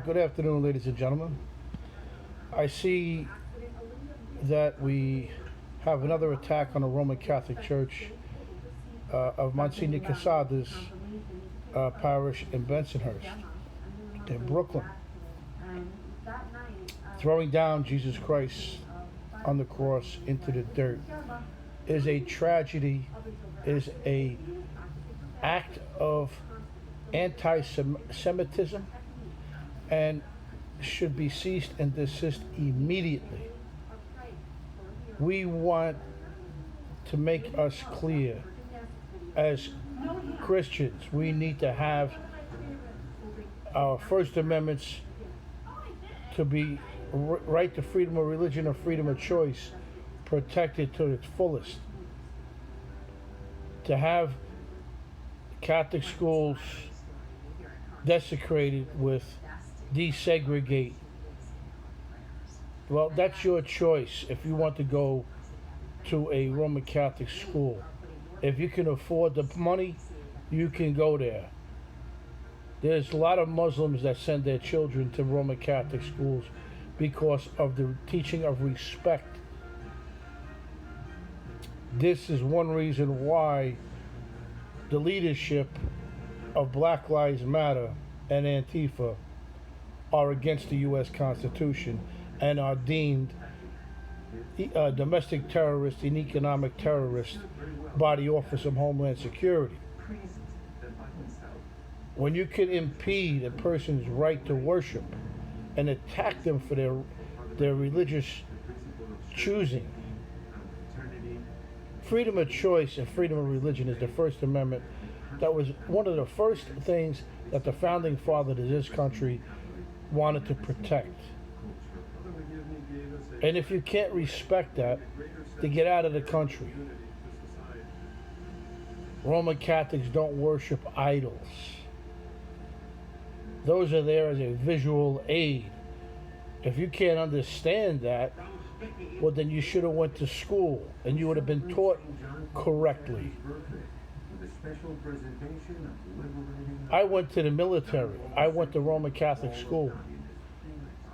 Good afternoon, ladies and gentlemen. I see that we have another attack on the Roman Catholic Church of Monsignor Quesada's parish in Bensonhurst, in Brooklyn, throwing down Jesus Christ on the cross into the dirt is a tragedy, is a act of anti-Semitism, and should be ceased and desist immediately. We want to make us clear as Christians, we need to have our First Amendments to be right to freedom of religion or freedom of choice protected to its fullest. To have Catholic schools desecrated with desegregate, well, that's your choice if you want to go to a Roman Catholic school. If you can afford the money, you can go there. There's a lot of Muslims that send their children to Roman Catholic schools because of the teaching of respect. This is one reason why the leadership of Black Lives Matter and Antifa are against the U.S. Constitution and are deemed domestic terrorists and economic terrorists by the Office of Homeland Security. When you can impede a person's right to worship and attack them for their religious choosing, freedom of choice and freedom of religion is the First Amendment. That was one of the first things that the founding fathers of this country wanted to protect. And if you can't respect that, to get out of the country. Roman Catholics don't worship idols. Those are there as a visual aid. If you can't understand that, well, then you should have went to school and you would have been taught correctly. I went to the military. I went to Roman Catholic school,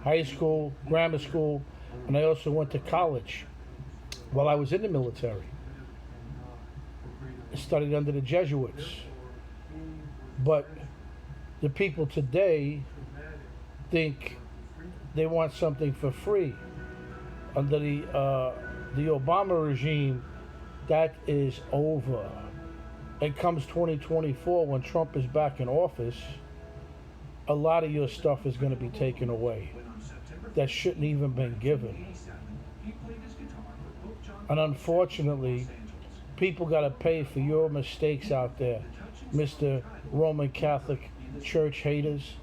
high school, grammar school, and I also went to college while I was in the military. I studied under the Jesuits. But the people today think they want something for free. Under the Obama regime, that is over. It comes 2024 when Trump is back in office, a lot of your stuff is going to be taken away that shouldn't even been given. And unfortunately, people got to pay for your mistakes out there, Mr. Roman Catholic Church haters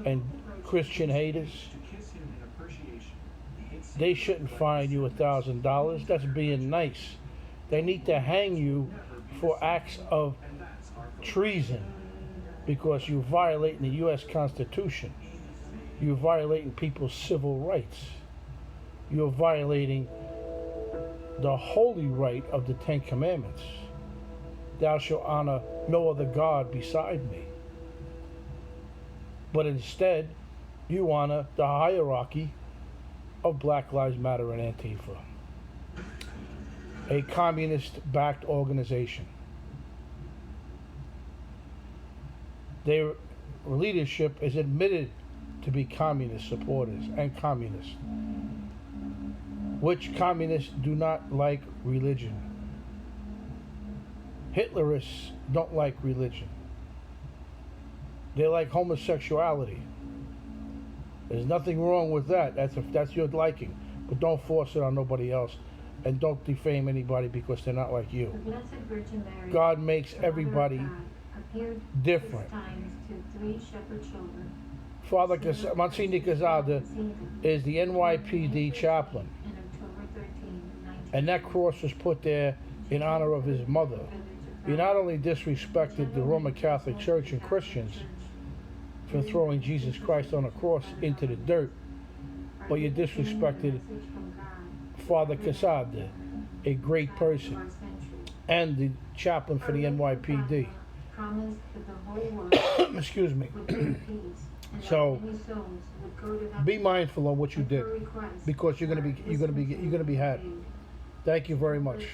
and Christian haters. They shouldn't fine you $1,000. That's being nice. They need to hang you for acts of treason because you're violating the U.S. Constitution. You're violating people's civil rights. You're violating the holy right of the Ten Commandments. Thou shalt honor no other God beside me. But instead, you honor the hierarchy of Black Lives Matter and Antifa, a communist-backed organization. Their leadership is admitted to be communist supporters and communists, which communists do not like religion. Hitlerists don't like religion. They like homosexuality. There's nothing wrong with that. That's your liking. But don't force it on nobody else. And don't defame anybody because they're not like you. The Blessed Virgin Mary, God makes everybody different. To 3 shepherd children. Father Monsignor Quesada is the Nypd chaplain. And that cross was put there in honor of his mother. He not only disrespected the Roman Catholic Church and Christians for throwing Jesus Christ on a cross into the dirt, but you disrespected Father Quesada, a great person, and the chaplain for the NYPD. promised that the whole world excuse me. would bring peace, and So, that many souls would go to heaven. Be mindful of what you And did, furry Christ because you're gonna be was had. conceived. Thank you very much.